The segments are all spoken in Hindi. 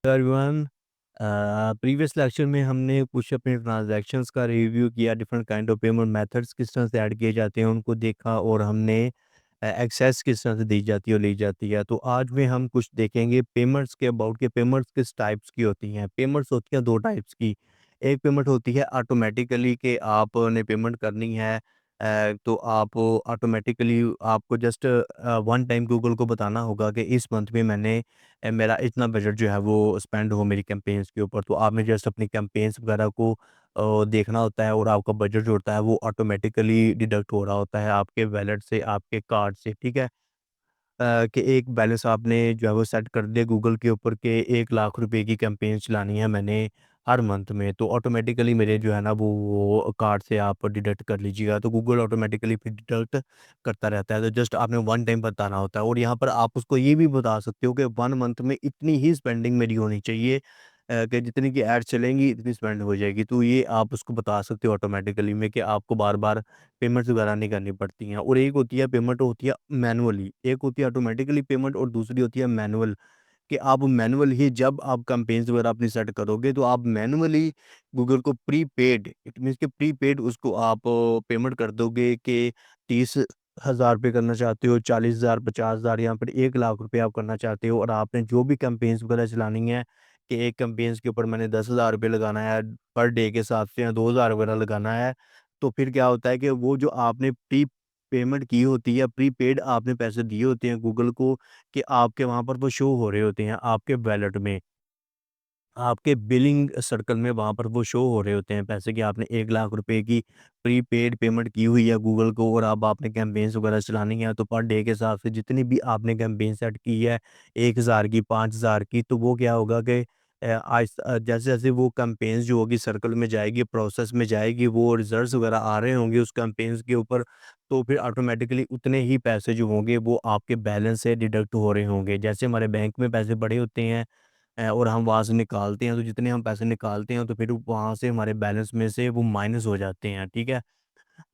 एवरीवन। प्रीवियस लेक्चर में हमने कुछ अपने ट्रांजैक्शंस का रिव्यू किया, different kind of payment methods किस तरह से ऐड किए जाते हैं उनको देखा, और हमने एक्सेस किस तरह से दी जाती है और ली जाती है। तो आज में हम कुछ देखेंगे पेमेंट्स के अबाउट के पेमेंट्स किस टाइप्स की होती हैं। पेमेंट्स होती हैं दो टाइप्स की। एक पेमेंट होती है ऑटोमेटिकली कि आपने पेमेंट करनी है, तो आप ऑटोमेटिकली आपको जस्ट वन टाइम गूगल को बताना होगा कि इस मंथ में मेरा इतना बजट जो है वो स्पेंड हो मेरी कैंपेन्स के ऊपर। तो आपने जस्ट अपनी कैंपेन्स वगैरह को देखना होता है, और आपका बजट जो होता है वो ऑटोमेटिकली डिडक्ट हो रहा होता है आपके वैलेट से, आपके कार्ड से, ठीक है। कि एक बैलेंस आपने जो है वो सेट कर दिया गूगल के ऊपर के 1 लाख रुपए की कैंपेन चलानी है मैंने हर मंथ में, तो ऑटोमेटिकली मेरे जो है ना वो कार्ड से आप डिडक्ट कर लीजिएगा। तो गूगल ऑटोमेटिकली फिर डिडक्ट करता रहता है, तो जस्ट आपने वन टाइम बताना होता है। और यहाँ पर आप उसको ये भी बता सकते हो कि वन मंथ में इतनी ही स्पेंडिंग मेरी होनी चाहिए, कि जितनी की ऐड चलेंगी इतनी स्पेंड हो जाएगी। तो ये आप उसको बता सकते हो ऑटोमेटिकली में, कि आपको बार बार पेमेंट्स वगैरह नहीं करनी पड़ती हैं। और एक होती है पेमेंट होती है मैनुअली, एक होती है ऑटोमेटिकली पेमेंट और दूसरी होती है मैनुअल। कि आप मैनुअल ही जब आप कैंपेन्स वगैरह अपनी सेट करोगे तो आप मैनुअली गूगल को प्रीपेड, इट मीन्स कि प्रीपेड उसको आप पेमेंट कर दोगे कि 30,000 रुपये करना चाहते हो, 40,000, 50,000 या फिर 1 लाख रुपये आप करना चाहते हो, और आपने जो भी कैंपेन्स वगैरह चलानी है कि एक कैंपेन्स के ऊपर मैंने 10,000 रुपये लगाना है पर डे के हिसाब से, या 2,000 वगैरह लगाना है। तो फिर क्या होता है कि वो जो आपने प्री पेमेंट की होती है, प्रीपेड आपने पैसे दिए होते हैं गूगल को, कि आपके वहाँ पर वो शो हो रहे होते हैं आपके वॉलेट में, आपके बिलिंग सर्कल में वहाँ पर वो शो हो रहे होते हैं पैसे, कि आपने 1 लाख रुपए की प्रीपेड पेमेंट की हुई है गूगल को, और अब आपने कैंपेन्स वगैरह चलानी है। तो पर डे के हिसाब से जितनी भी आपने कैंपेन सेट की है, 1,000 की, 5,000 की, तो वो क्या होगा कि जैसे-जैसे वो कैंपेन्स जो होगी सर्कल में जाएगी, प्रोसेस में जाएगी, वो रिजल्ट्स वगैरह आ रहे होंगे उस कैंपेन्स के ऊपर, तो फिर ऑटोमेटिकली उतने ही पैसे जो होंगे वो आपके बैलेंस से डिडक्ट हो रहे होंगे। जैसे हमारे बैंक में पैसे पड़े होते हैं, और हम वहाँ से निकालते हैं, तो जितने हम पैसे निकालते हैं तो फिर वहाँ से हमारे बैलेंस में से वो माइनस हो जाते हैं, ठीक है।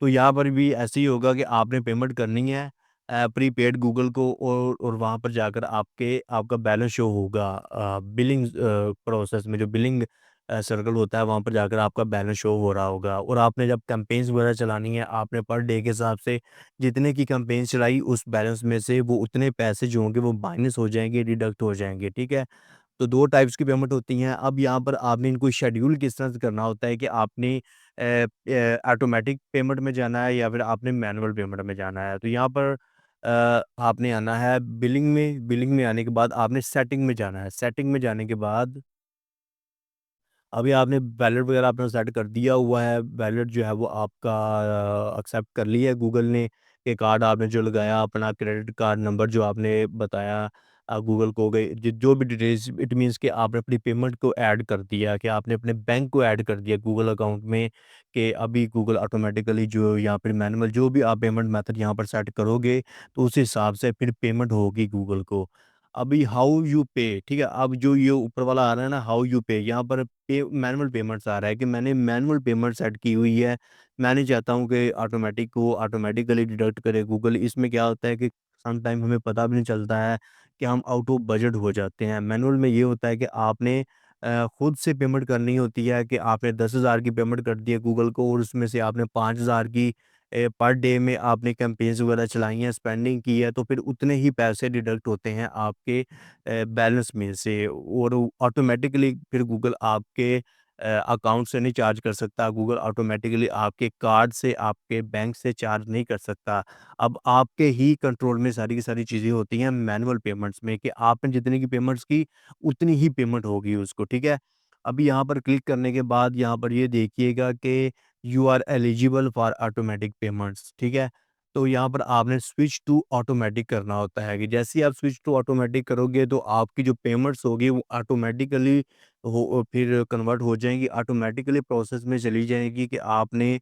तो यहाँ पर भी ऐसे ही होगा कि आपने पेमेंट करनी है प्रीपेड गूगल को, और वहाँ पर जाकर आपका बैलेंस शो होगा बिलिंग प्रोसेस में, जो बिलिंग सर्कल होता है वहाँ पर जाकर आपका बैलेंस शो हो रहा होगा। और आपने जब कैंपेन्स वगैरह चलानी है, आपने पर डे के हिसाब से जितने की कैंपेन चलाई उस बैलेंस में से वो उतने पैसे जो होंगे वो माइनस हो जाएंगे, डिडक्ट हो जाएंगे, ठीक है। तो 2 टाइप्स की पेमेंट होती हैं। अब यहाँ पर आपने इनको शेड्यूल किस तरह से करना होता है, कि आपने ऑटोमैटिक पेमेंट में जाना है या फिर आपने मैनुअल पेमेंट में जाना है। तो यहाँ पर आपने आना है बिलिंग में आने के बाद आपने सेटिंग में जाना है। सेटिंग में जाने के बाद अभी आपने वैलेट वगैरह अपना सेट कर दिया हुआ है, वैलेट जो है वो आपका एक्सेप्ट कर लिया है गूगल ने, कि कार्ड आपने जो लगाया अपना क्रेडिट कार्ड नंबर जो आपने बताया गूगल को, गई जो भी डिटेल्स, इट मीन्स कि आपने अपनी पेमेंट को ऐड कर दिया, कि आपने अपने बैंक को ऐड कर दिया गूगल अकाउंट में, कि अभी गूगल ऑटोमेटिकली जो यहाँ पर मैनुअल जो भी आप पेमेंट मेथड यहाँ पर सेट करोगे तो उस हिसाब से फिर पेमेंट होगी गूगल को। अभी हाउ यू पे, ठीक है, अब जो ये ऊपर वाला आ रहा है ना हाउ यू पे, यहाँ पर मैनुअल पेमेंट्स आ रहा है, कि मैंने मैनुअल पेमेंट सेट की हुई है। मैं नहीं चाहता हूँ कि ऑटोमेटिक को ऑटोमेटिकली डिडक्ट करे गूगल। इसमें क्या होता है कि सम टाइम हमें पता भी नहीं चलता है कि हम आउट ऑफ बजट हो जाते हैं। मैनुअल में ये होता है कि आपने खुद से पेमेंट करनी होती है, कि आपने 10,000 की पेमेंट कर दी है गूगल को, और उसमें से आपने 5,000 की पर डे में आपने कैंपेन्स वगैरह चलाई हैं, स्पेंडिंग की है, तो फिर उतने ही पैसे डिडक्ट होते हैं आपके बैलेंस में से, और ऑटोमेटिकली फिर गूगल आपके अकाउंट से नहीं चार्ज कर सकता। गूगल ऑटोमेटिकली आपके कार्ड से, आपके बैंक से चार्ज नहीं कर सकता। अब आपके ही कंट्रोल में सारी की सारी चीज़ें होती हैं मैनुअल पेमेंट्स में, कि आपने जितने की पेमेंट्स की उतनी ही पेमेंट होगी उसको, ठीक है। अभी यहाँ पर क्लिक करने के बाद यहाँ पर ये देखिएगा कि you are eligible for automatic payments, ठीक है। तो यहाँ पर आपने स्विच टू ऑटोमेटिक करना होता है, कि जैसे ही आप स्विच टू ऑटोमेटिक करोगे तो आपकी जो पेमेंट्स होगी वो ऑटोमेटिकली हो फिर कन्वर्ट हो जाएंगी, ऑटोमेटिकली प्रोसेस में चली जाएगी, कि आपने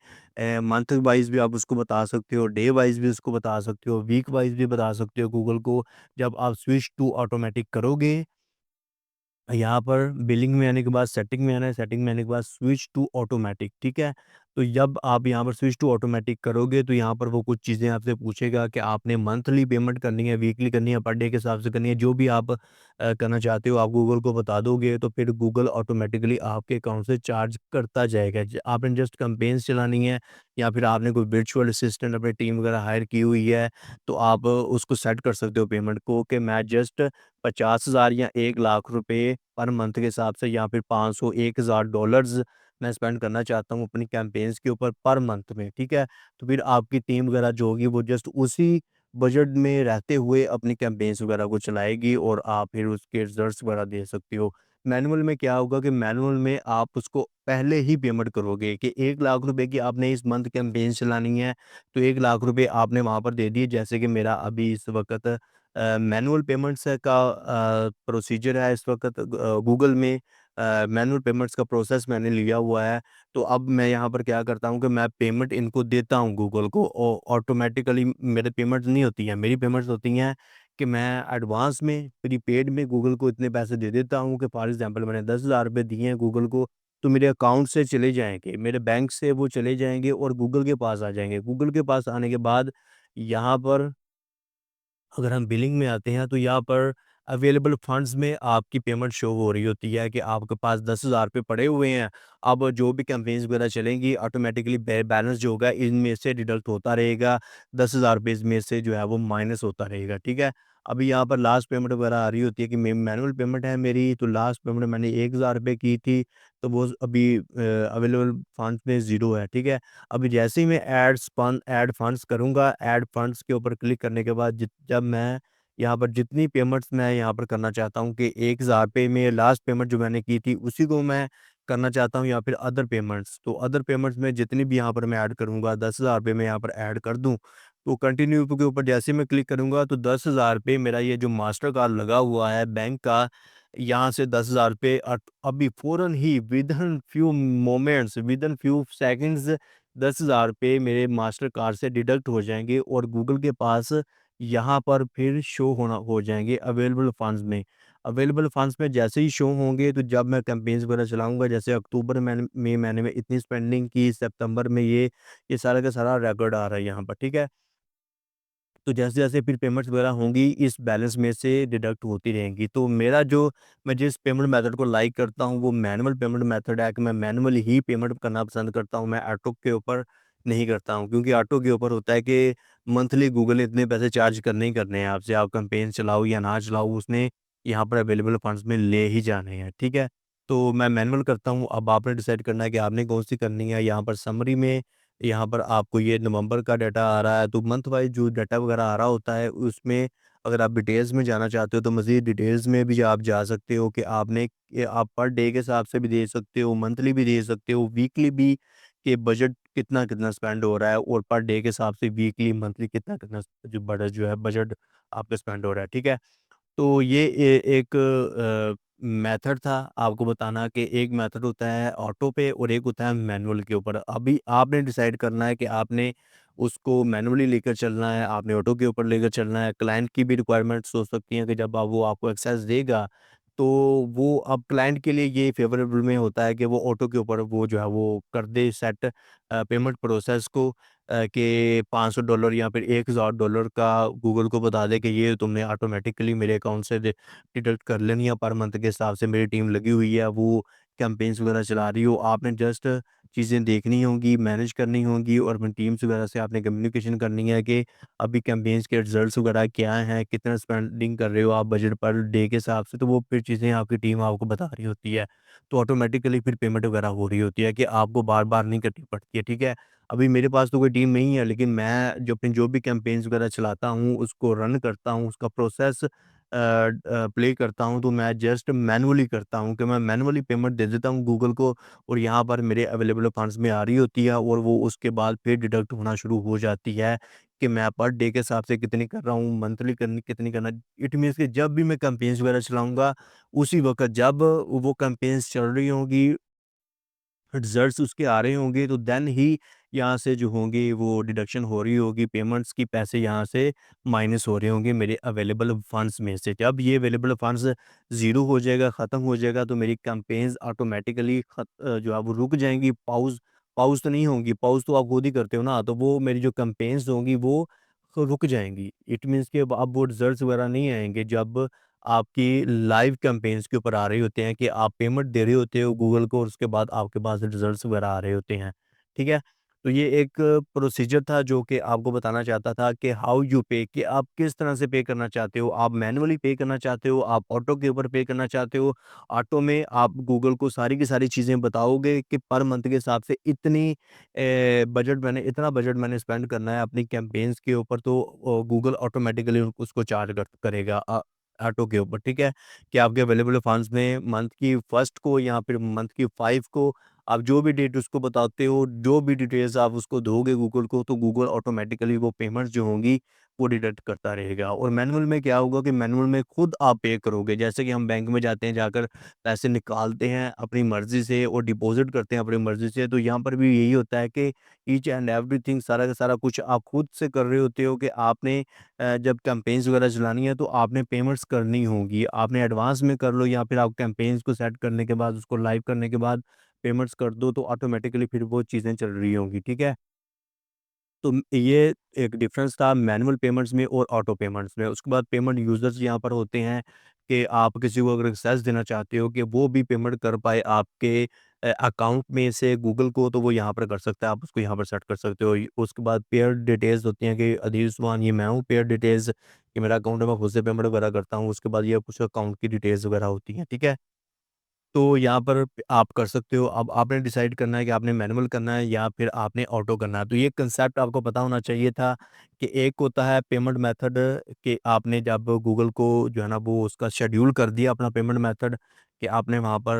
मंथ वाइज भी आप उसको बता सकते हो, डे वाइज भी उसको बता सकते हो, वीक वाइज भी बता सकते हो गूगल को। जब आप स्विच टू ऑटोमेटिक करोगे, यहाँ पर बिलिंग में आने के बाद सेटिंग में आना है, सेटिंग में आने के बाद स्विच टू ऑटोमेटिक, ठीक है। तो जब आप यहाँ पर स्विच टू ऑटोमेटिक करोगे तो यहाँ पर वो कुछ चीज़ें आपसे पूछेगा कि आपने मंथली पेमेंट करनी है, वीकली करनी है, पर डे के हिसाब से करनी है, जो भी आप करना चाहते हो आप गूगल को बता दोगे तो फिर गूगल ऑटोमेटिकली आपके अकाउंट से चार्ज करता जाएगा। आपने जस्ट कैंपेन्स चलानी है या फिर आपने कोई वर्चुअल असिस्टेंट अपनी टीम वगैरह हायर की हुई है, तो आप उसको सेट कर सकते हो पेमेंट को कि मैं जस्ट 50,000 या 1 लाख रुपए पर मंथ के हिसाब से या फिर 500 $1,000 मैं स्पेंड करना चाहता हूँ अपनी कैंपेन्स के ऊपर पर मंथ में, ठीक है? तो फिर आपकी टीम वगैरह जो होगी वो जस्ट उसी बजट में रहते हुए अपनी कैंपेन्स वगैरह को चलाएगी और आप फिर उसके रिज़ल्ट्स वगैरह दे सकते हो। मैनुअल में क्या होगा कि मैनुअल में आप उसको पहले ही पेमेंट करोगे कि 1 लाख रुपए की आपने इस मंथ कैंपेन्स चलानी है, तो 1 लाख रुपए आपने वहाँ पर दे दिए। जैसे कि मेरा अभी इस वक़्त मैनुअल पेमेंट्स का प्रोसीजर है इस वक़्त गूगल में मैनुअल पेमेंट्स का प्रोसेस मैंने लिया हुआ है। तो अब मैं यहाँ पर क्या करता हूँ कि मैं पेमेंट इनको देता हूँ गूगल को ऑटोमेटिकली मेरे पेमेंट्स नहीं होती हैं। मेरी पेमेंट्स होती हैं कि मैं एडवांस में, प्रीपेड में गूगल को इतने पैसे दे देता हूँ कि फॉर एग्ज़ाम्पल मैंने ₹10,000 दिए हैं गूगल को, तो मेरे अकाउंट से चले जाएँगे, मेरे बैंक से वो चले जाएँगे और गूगल के पास आ जाएँगे। गूगल के पास आने के बाद यहाँ पर अगर हम बिलिंग में आते हैं तो यहाँ पर अवेलेबल फंड्स में आपकी पेमेंट शो हो रही होती है कि आपके पास 10,000 रुपये पड़े हुए हैं। अब जो भी कैंपेन्स वगैरह चलेंगी ऑटोमेटिकली बैलेंस जो होगा इनमें से डिडक्ट होता रहेगा। 10,000 रुपये इसमें से जो है वो माइनस होता रहेगा, ठीक है? अभी यहाँ पर लास्ट पेमेंट वगैरह आ रही होती है कि मैनुअल पेमेंट है मेरी, तो लास्ट पेमेंट मैंने 1,000 रुपये की थी, तो वो अभी अवेलेबल फंड्स में ज़ीरो है, ठीक है? अभी जैसे ही मैं ऐड फंड्स करूँगा, ऐड फंड्स के ऊपर क्लिक करने के बाद जब मैं यहाँ पर जितनी पेमेंट्स मैं यहाँ पर करना चाहता हूँ कि 1,000 पे में लास्ट पेमेंट जो मैंने की थी, उसी को मैं करना चाहता हूँ या फिर अदर पेमेंट्स। तो अदर पेमेंट्स में जितनी भी यहाँ पर मैं ऐड करूँगा, 10,000 रुपए मैं यहाँ पर ऐड कर दूँ, तो कंटिन्यू के ऊपर जैसे ही मैं क्लिक करूँगा तो 10,000 रुपए मेरा ये जो मास्टर कार्ड लगा हुआ है बैंक का, यहाँ से 10,000 रुपए अभी फ़ौरन ही within few moments, within few seconds 10,000 रुपए मेरे मास्टर कार्ड से डिडक्ट हो जाएँगे और गूगल के पास यहाँ पर फिर शो होना हो जाएँगे अवेलेबल फंड्स में। अवेलेबल फंड्स में जैसे ही शो होंगे तो जब मैं कैंपेन्स वगैरह चलाऊँगा, जैसे अक्टूबर मैंने इतनी स्पेंडिंग की, सितंबर में ये सारा का सारा रिकॉर्ड आ रहा है यहाँ पर, ठीक है? तो जैसे-जैसे फिर पेमेंट्स वगैरह होंगी, इस बैलेंस में से डिडक्ट होती रहेंगी। तो मेरा जो मैं जिस पेमेंट मेथड को लाइक करता हूँ, वो मैनुअल पेमेंट मेथड है कि मैं मैनुअली ही पेमेंट करना पसंद करता हूँ। मैं ऑटो के ऊपर नहीं करता हूँ, क्योंकि ऑटो के ऊपर होता है कि मंथली गूगल ने इतने पैसे चार्ज करने ही करने हैं आपसे। आप कैंपेन चलाओ या ना चलाओ, उसने यहाँ पर अवेलेबल फंड्स में ले ही जाने हैं, ठीक है? तो मैं मैनुअल करता हूँ। अब आपने डिसाइड करना है कि आपने कौन-सी करनी है। यहाँ पर समरी में यहाँ पर आपको ये नवंबर का डाटा आ रहा है, तो मंथ वाइज़ जो डाटा वगैरह आ रहा होता है, उसमें अगर आप डिटेल्स में जाना चाहते हो, तो मज़ीद डिटेल्स में भी आप जा सकते हो कि आप पर डे के हिसाब से भी दे सकते हो, मंथली भी दे सकते हो, वीकली भी, कि बजट कितना-कितना स्पेंड हो रहा है और पर डे के हिसाब से वीकली, मंथली कितना-कितना जो है बजट आपका स्पेंड हो रहा है, ठीक है? तो ये एक मेथड था आपको बताना कि एक मेथड होता है ऑटो पे और एक होता है मैनुअल के ऊपर। अभी आपने डिसाइड करना है कि आपने उसको मैनुअली लेकर चलना है, आपने ऑटो के ऊपर लेकर चलना है। क्लाइंट की भी रिक्वायरमेंट्स हो सकती हैं कि जब वो आपको एक्सेस देगा, तो वो अब क्लाइंट के लिए ये फ़ेवरेबल में होता है कि वो ऑटो के ऊपर वो जो है वो कर दे सेट पेमेंट प्रोसेस को, कि $500 या फिर $1,000 का गूगल को बता दें कि ये तुमने ऑटोमेटिकली मेरे अकाउंट से डिडक्ट कर लेनी है पर मंथ के हिसाब से। मेरी टीम लगी हुई है, वो कैंपेन्स वगैरह चला रही हो। आपने जस्ट चीज़ें देखनी होंगी, मैनेज करनी होंगी और अपनी टीम्स वगैरह से आपने कम्युनिकेशन करनी है कि अभी कैंपेन्स के रिजल्ट्स वगैरह क्या हैं, कितना स्पेंडिंग कर रहे हो आप बजट पर डे के हिसाब से, तो वो फिर चीज़ें आपकी टीम आपको बता रही होती है। तो ऑटोमेटिकली फिर पेमेंट वगैरह हो रही होती है कि आपको बार-बार नहीं करनी पड़ती है, ठीक है? अभी मेरे पास तो कोई टीम नहीं है, लेकिन मैं जो भी कैंपेन्स वगैरह चलाता हूँ, उसको रन करता हूँ, उसका प्रोसेस प्ले करता हूँ, तो मैं जस्ट मैनुअली करता हूँ कि मैं मैनुअली पेमेंट दे देता हूँ गूगल को और यहाँ पर मेरे अवेलेबल फंड्स में आ रही होती है और वो उसके बाद फिर डिडक्ट होना शुरू हो जाती है कि मैं पर डे के हिसाब से कितनी कर रहा हूँ, मंथली करनी कितनी करना। इट मीन्स कि जब भी मैं कैंपेन्स वगैरह चलाऊँगा, उसी वक़्त जब वो कैंपेन्स चल रही होंगी, रिज़ल्ट्स उसके आ रहे होंगे, तो देन ही यहाँ से जो होंगे वो डिडक्शन हो रही होगी, पेमेंट्स की पैसे यहाँ से माइनस हो रहे होंगे मेरे अवेलेबल फंड्स में से। जब ये अवेलेबल फंड्स ज़ीरो हो जाएगा, ख़त्म हो जाएगा, तो मेरी कैंपेन्स ऑटोमेटिकली जो है वो रुक जाएँगी, पॉज़ तो नहीं होंगी, पॉज़ तो आप खुद ही करते हो ना, तो वो मेरी जो कैम्पेन्स होंगी वो रुक जाएँगी। इट मीन्स कि अब वो रिज़ल्ट्स वगैरह नहीं आएँगे जब आपकी लाइव कैम्पेन्स के ऊपर आ रहे होते हैं कि आप पेमेंट दे रहे होते हो गूगल को और उसके बाद आपके पास रिज़ल्ट्स वगैरह आ रहे होते हैं। ठीक है? तो ये एक प्रोसीजर था जो कि आपको बताना चाहता था कि हाउ यू पे, कि आप किस तरह से पे करना चाहते हो। आप मैनुअली पे करना चाहते हो, आप ऑटो के ऊपर पे करना चाहते हो। ऑटो में आप गूगल को सारी की सारी चीज़ें बताओगे कि पर मंथ के हिसाब से इतना बजट मैंने स्पेंड करना है अपनी कैम्पेन्स के ऊपर, तो गूगल ऑटोमैटिकली उसको चार्ज करेगा ऑटो के ऊपर, ठीक है? कि आपके अवेलेबल फंड्स में मंथ की फर्स्ट को या फिर मंथ की 5 को आप जो भी डेट उसको बताते हो, जो भी डिटेल्स आप उसको दोगे गूगल को, तो गूगल ऑटोमैटिकली वो पेमेंट्स जो होंगी, वो डिडक्ट करता रहेगा। और मैनुअल में क्या होगा कि मैनुअल में खुद आप पे करोगे। जैसे कि हम बैंक में जाते हैं, जाकर पैसे निकालते हैं अपनी मर्ज़ी से और डिपॉज़िट करते हैं अपनी मर्ज़ी से, तो यहाँ पर भी यही होता है कि ईच एंड एवरीथिंग, सारा का सारा कुछ आप खुद से कर रहे होते हो कि आपने जब कैम्पेन्स वगैरह चलानी है, तो आपने पेमेंट्स करनी होंगी। आपने एडवांस में कर लो या फिर आप कैम्पेन्स को सेट करने के बाद, उसको लाइव करने के बाद पेमेंट्स कर दो, तो ऑटोमैटिकली फिर वो चीज़ें चल रही होंगी, ठीक है? तो ये एक डिफरेंस था मैनुअल पेमेंट्स में और ऑटो पेमेंट्स में। उसके बाद पेमेंट यूज़र्स यहाँ पर होते हैं कि आप किसी को अगर एक्सेस देना चाहते हो कि वो भी पेमेंट कर पाए आपके अकाउंट में से गूगल को, तो वो यहाँ पर कर सकता है, आप उसको यहाँ पर सेट कर सकते हो। उसके बाद पेयर डिटेल्स होती हैं कि अदील उस्मान ये मैं हूँ, पेयर डिटेल्स कि मेरा अकाउंट है, मैं खुद से पेमेंट वगैरह करता हूँ। उसके बाद ये कुछ अकाउंट की डिटेल्स वगैरह होती हैं, ठीक है? तो यहाँ पर आप कर सकते हो। अब आपने डिसाइड करना है कि आपने मैनुअल करना है या फिर आपने ऑटो करना है। तो ये कंसेप्ट आपको पता होना चाहिए था कि एक होता है पेमेंट मेथड, कि आपने जब गूगल को जो है ना वो उसका शेड्यूल कर दिया अपना पेमेंट मेथड, कि आपने वहाँ पर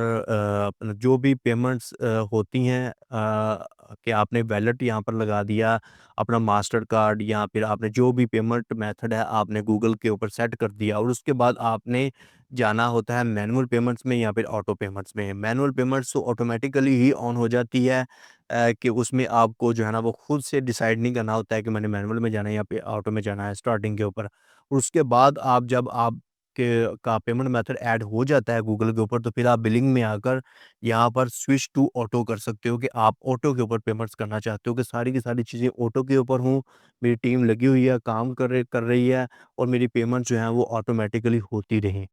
अपना जो भी पेमेंट्स होती हैं कि आपने वैलेट यहाँ पर लगा दिया, अपना मास्टर कार्ड या फिर आपने जो भी पेमेंट मेथड है आपने गूगल के ऊपर सेट कर दिया, और उसके बाद आपने जाना होता है मैनुअल पेमेंट्स में या फिर ऑटो पेमेंट्स में। मैनुअल पेमेंट्स तो ऑटोमेटिकली ही ऑन हो जाती है कि उसमें आपको जो है ना वो खुद से डिसाइड नहीं करना होता है कि मैंने मैनुअल में जाना है या पे ऑटो में जाना है स्टार्टिंग के ऊपर। उसके बाद आप जब आप का पेमेंट मेथड ऐड हो जाता है गूगल के ऊपर, तो फिर आप बिलिंग में आकर यहाँ पर स्विच टू ऑटो कर सकते हो कि आप ऑटो के ऊपर पेमेंट्स करना चाहते हो कि सारी की सारी चीज़ें ऑटो के ऊपर हों। मेरी टीम लगी हुई है, काम कर रही है और मेरी पेमेंट जो है वो ऑटोमेटिकली होती रहें।